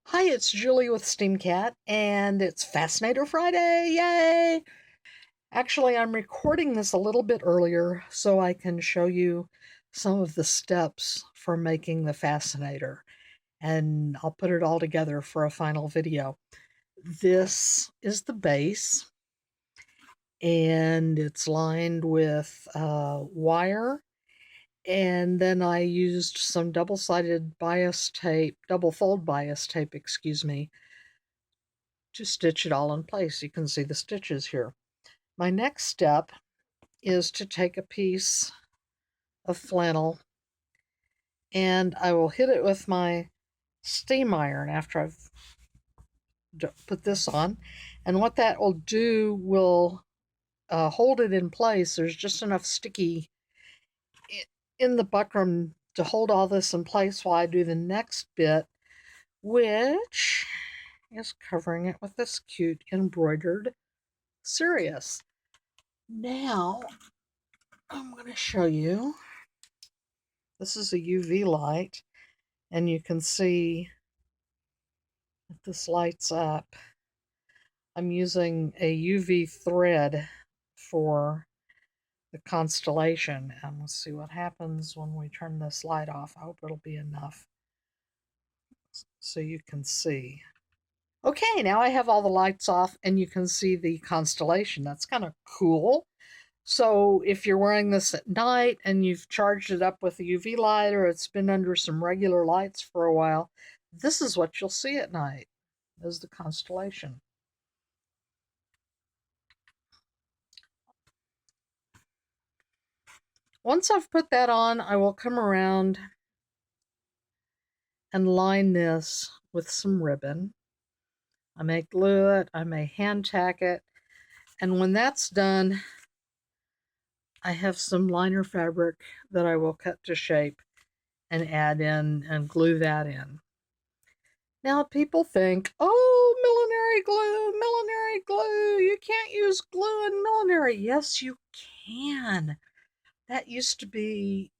Hi, it's Julie with SteamCat, and it's Fascinator Friday! Yay! Actually, I'm recording this a little bit earlier so I can show you some of the steps for making the Fascinator, and I'll put it all together for a final video. This is the base, and it's lined with wire, and then I used some double-sided bias tape, double fold bias tape, excuse me, to stitch it all in place. You can see the stitches here. My next step is to take a piece of flannel and I will hit it with my steam iron after I've put this on. And what that will do will hold it in place. There's just enough sticky in the buckram to hold all this in place while I do the next bit, which is covering it with this cute embroidered Sirius. Now I'm going to show you. This is a UV light, and you can see that this lights up. I'm using a UV thread for the constellation, and we'll see what happens when we turn this light off. I hope it'll be enough so you can see. Okay, now I have all the lights off, and you can see the constellation. That's kind of cool. So if you're wearing this at night and you've charged it up with a UV light or it's been under some regular lights for a while, this is what you'll see at night, is the constellation. Once I've put that on, I will come around and line this with some ribbon. I may glue it, I may hand tack it, and when that's done, I have some liner fabric that I will cut to shape and add in and glue that in. Now people think, oh, millinery glue, you can't use glue in millinery. Yes, you can. That used to be,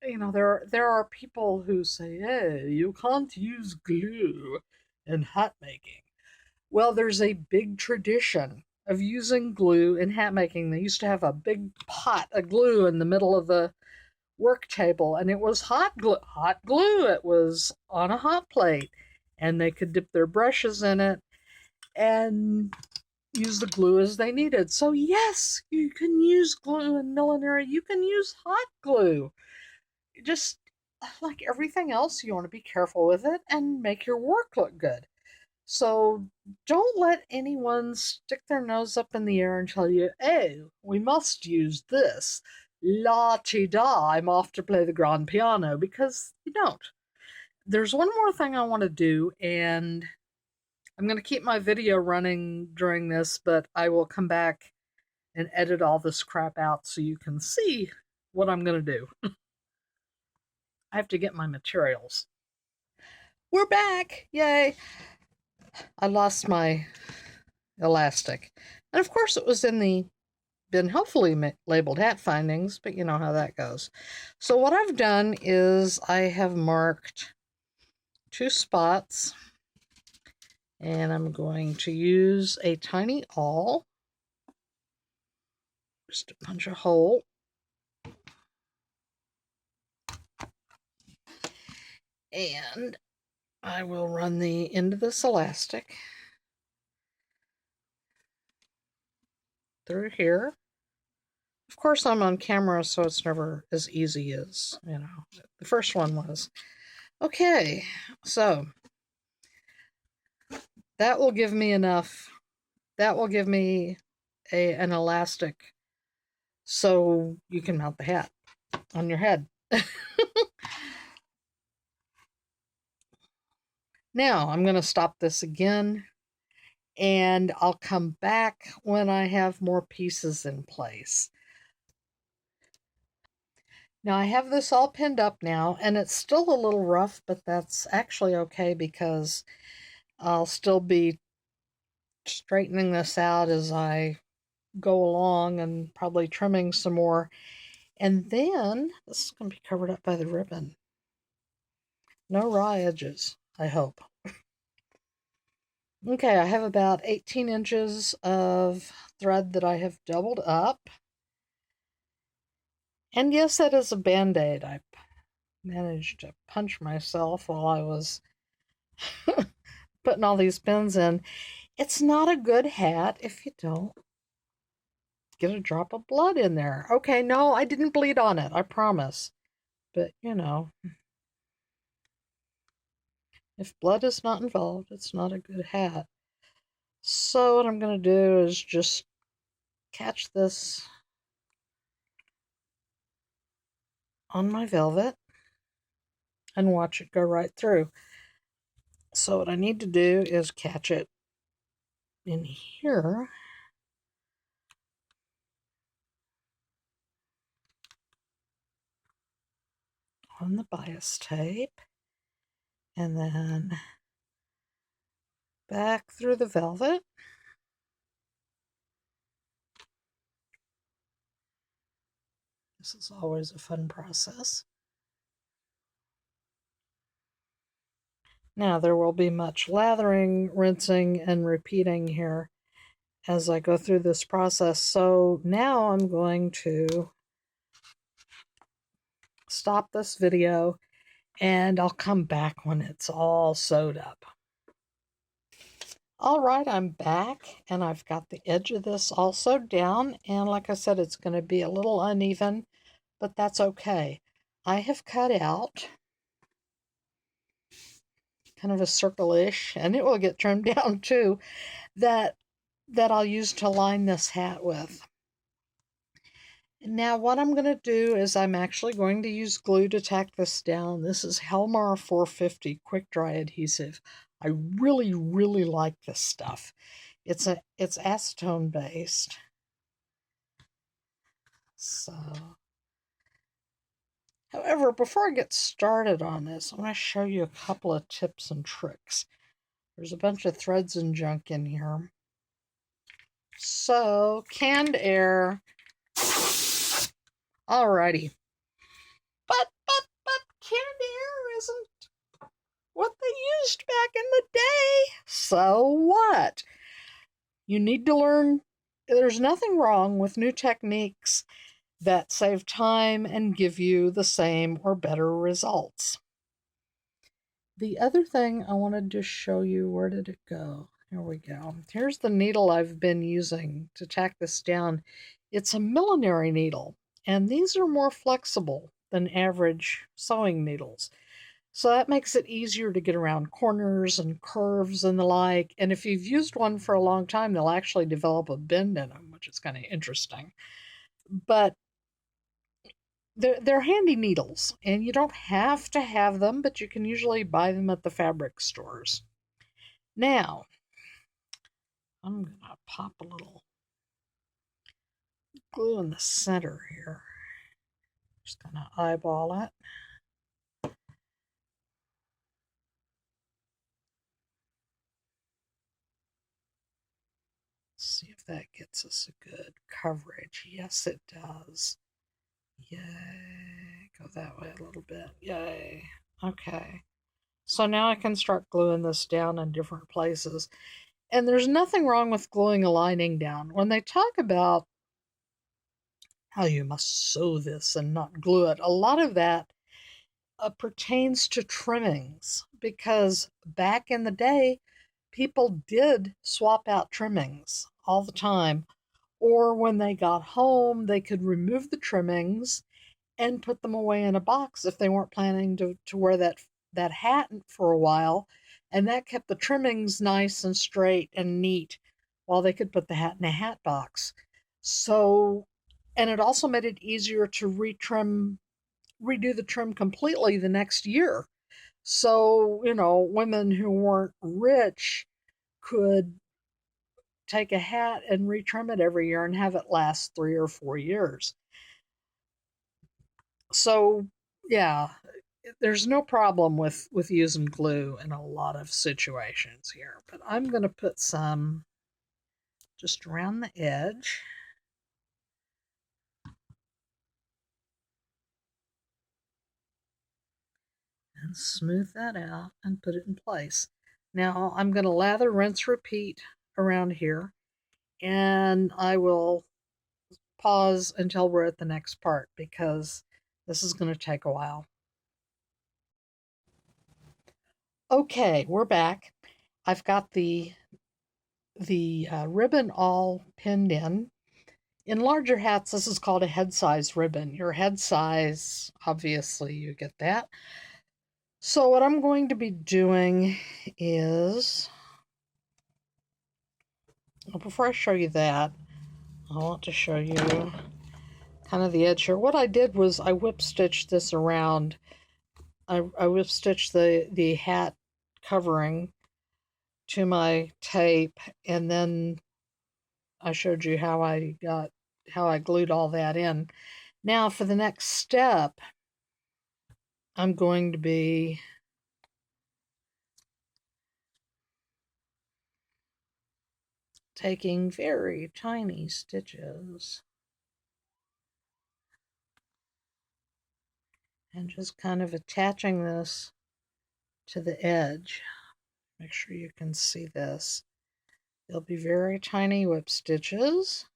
there are people who say, hey, you can't use glue in hat making. Well, there's a big tradition of using glue in hat making. They used to have a big pot of glue in the middle of the work table, and it was hot glue. Hot glue. It was on a hot plate, and they could dip their brushes in it and use the glue as they needed. So yes, you can use glue in millinery. You can use hot glue. Just like everything else, you want to be careful with it and make your work look good. So don't let anyone stick their nose up in the air and tell you, oh, we must use this. La ti da, I'm off to play the grand piano, because you don't. There's one more thing I want to do, and I'm going to keep my video running during this, but I will come back and edit all this crap out so you can see what I'm going to do. I have to get my materials. We're back! Yay! I lost my elastic. And of course, it was in the been helpfully labeled hat findings, but you know how that goes. So what I've done is I have marked 2 spots, and I'm going to use a tiny awl just to punch a hole. And I will run the end of this elastic through here. Of course, I'm on camera, so it's never as easy as, the first one was. Okay, so that will give me enough. That will give me an elastic so you can mount the hat on your head. Now, I'm going to stop this again, and I'll come back when I have more pieces in place. Now, I have this all pinned up now, and it's still a little rough, but that's actually okay because I'll still be straightening this out as I go along and probably trimming some more. And then this is going to be covered up by the ribbon. No raw edges, I hope. Okay, I have about 18 inches of thread that I have doubled up. And yes, that is a band-aid. I managed to punch myself while I was putting all these pins in. It's not a good hat if you don't get a drop of blood in there. Okay, no, I didn't bleed on it, I promise. But, if blood is not involved, it's not a good hat. So what I'm going to do is just catch this on my velvet and watch it go right through. So what I need to do is catch it in here on the bias tape and then back through the velvet. This is always a fun process. Now there will be much lathering, rinsing, and repeating here as I go through this process. So now I'm going to stop this video and I'll come back when it's all sewed up. All right, I'm back and I've got the edge of this all sewed down, and like I said, it's going to be a little uneven, but that's okay. I have cut out kind of a circle-ish, and it will get trimmed down too, that I'll use to line this hat with. Now what I'm going to do is I'm actually going to use glue to tack this down. This is Helmar 450 quick dry adhesive. I really, really like this stuff. It's acetone based. So, however, before I get started on this, I want to show you a couple of tips and tricks. There's a bunch of threads and junk in here. So, canned air. Alrighty. But canned air isn't what they used back in the day. So what? You need to learn. There's nothing wrong with new techniques that save time and give you the same or better results. The other thing I wanted to show you, where did it go? Here we go. Here's the needle I've been using to tack this down. It's a millinery needle, and these are more flexible than average sewing needles. So that makes it easier to get around corners and curves and the like. And if you've used one for a long time, they'll actually develop a bend in them, which is kind of interesting. But they're handy needles, and you don't have to have them, but you can usually buy them at the fabric stores. Now, I'm going to pop a little glue in the center here. Just going to eyeball it. See if that gets us a good coverage. Yes, it does. Yay. Go that way a little bit. Yay. Okay. So now I can start gluing this down in different places. And there's nothing wrong with gluing a lining down. When they talk about how you must sew this and not glue it, a lot of that pertains to trimmings, because back in the day, people did swap out trimmings all the time. Or when they got home, they could remove the trimmings and put them away in a box if they weren't planning to wear that hat for a while. And that kept the trimmings nice and straight and neat while they could put the hat in a hat box. So, and it also made it easier to redo the trim completely the next year. So, women who weren't rich could take a hat and retrim it every year and have it last 3 or 4 years. So, yeah, there's no problem with using glue in a lot of situations here, but I'm going to put some just around the edge and smooth that out and put it in place. Now I'm going to lather, rinse, repeat around here, and I will pause until we're at the next part because this is going to take a while. Okay, we're back. I've got the ribbon all pinned in. In larger hats, this is called a head size ribbon. Your head size, obviously, you get that. So what I'm going to be doing is, well, before I show you that, I want to show you kind of the edge here. What I did was I whip stitched this around. I whip stitched the hat covering to my tape, and then I showed you how I glued all that in. Now for the next step, I'm going to be taking very tiny stitches and just kind of attaching this to the edge. Make sure you can see this. They'll be very tiny whip stitches.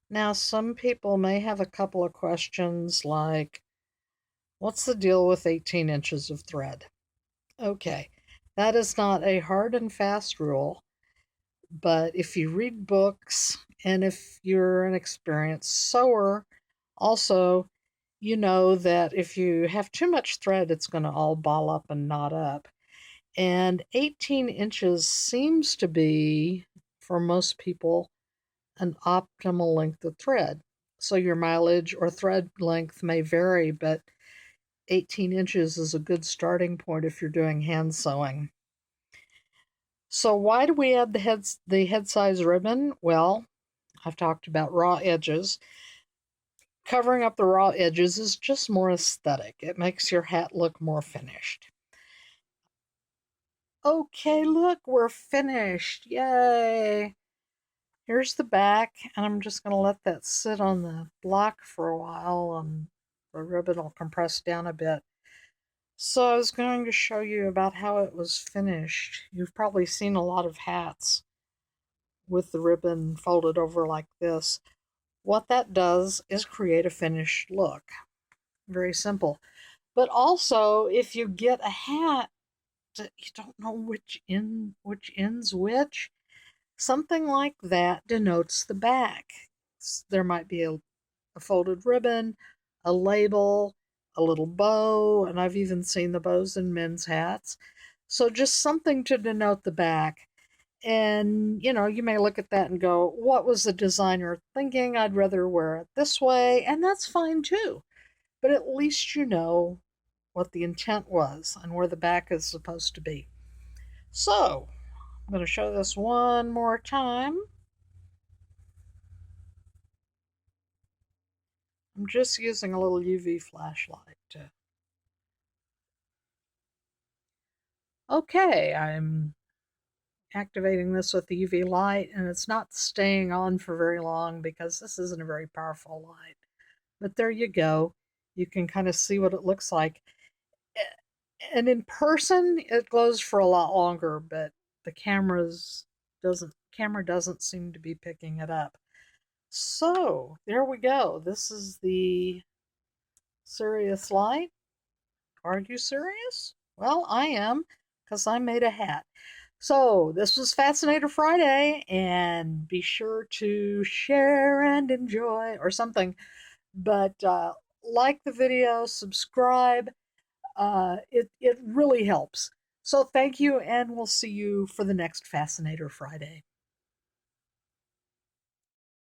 Now, some people may have a couple of questions like, what's the deal with 18 inches of thread? Okay, that is not a hard and fast rule, but if you read books and if you're an experienced sewer, also, you know that if you have too much thread, it's going to all ball up and knot up. And 18 inches seems to be, for most people, an optimal length of thread. So your mileage or thread length may vary, but 18 inches is a good starting point if you're doing hand sewing. So why do we add the head size ribbon? Well, I've talked about raw edges. Covering up the raw edges is just more aesthetic. It makes your hat look more finished. Okay, look, we're finished. Yay! Here's the back, and I'm just going to let that sit on the block for a while, and the ribbon will compress down a bit. So I was going to show you about how it was finished. You've probably seen a lot of hats with the ribbon folded over like this. What that does is create a finished look. Very simple. But also, if you get a hat that you don't know which ends which, something like that denotes the back. There might be a folded ribbon, a label, a little bow, and I've even seen the bows in men's hats. So just something to denote the back. And, you may look at that and go, what was the designer thinking? I'd rather wear it this way. And that's fine too. But at least you know what the intent was and where the back is supposed to be. So, I'm going to show this one more time. I'm just using a little UV flashlight to... Okay, I'm activating this with the UV light, and it's not staying on for very long because this isn't a very powerful light. But there you go. You can kind of see what it looks like. And in person, it glows for a lot longer, but the camera doesn't seem to be picking it up. So there we go. This is the serious light. Are you serious? Well, I am, because I made a hat. So this was Fascinator Friday, and be sure to share and enjoy or something. But like the video, subscribe. It really helps. So thank you, and we'll see you for the next Fascinator Friday.